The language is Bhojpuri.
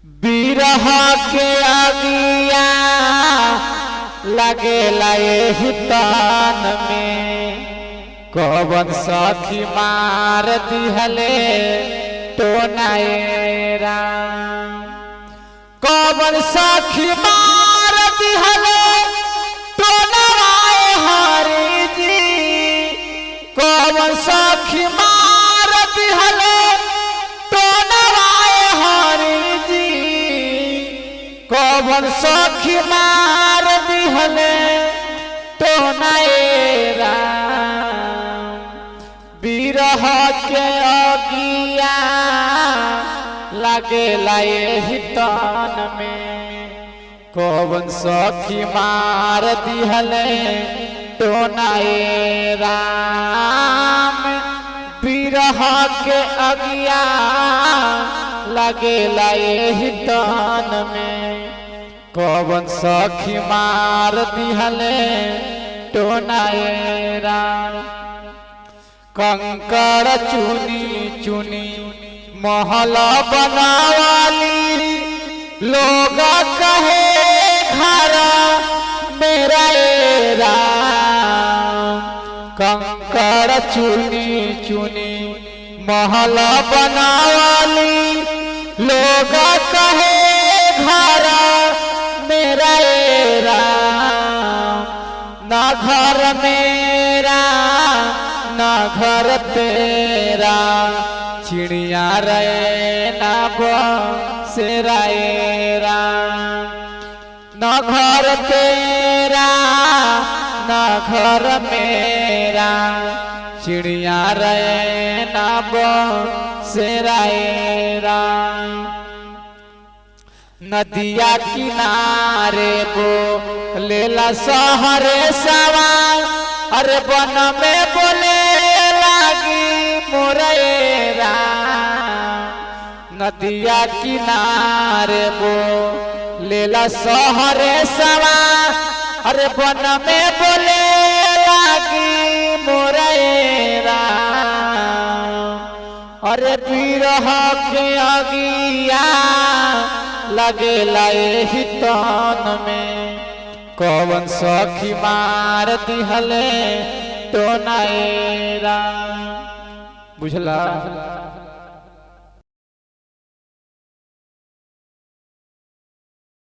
बिरह के आगिया लगेला एही तान में कौन सखी मार दिहले टोनाएरा कौन सखी मार दिहले टोनाए हरि जी कौन सखी मार दिहले टोनाए हरि जी कौन सखी मार दिहले टोनाएरा बिरह के अगिया लगेला एही तान में कौन सखी मार दिहले टोनाएरा बिरह के अगिया लगेला एही तान में कौन सखी मार दिहले टोनाएरा कंकड़ चुनी चुनी महल बनावाली लोग कहे घर मेरा एरा कंकड़ चुनी चुनी महल बनावाली लोग कहे घर मेरा एरा ना घर मेरा ना घर तेरा चिड़िया रे ना बसेरा ना घर तेरा ना घर मेरा चिड़िया रे ना बसेरा नदिया किनारे बो लेला सहरे सवार अरे बन में बोले लागी मोरेरा नदिया किनारे बो लेला सहरे सवार अरे बन में बोले लागी मोरेरा अरे बिरह के अगिया लगेला एही तान में कौन सखी मार दिहले टोनाएरा बुझला।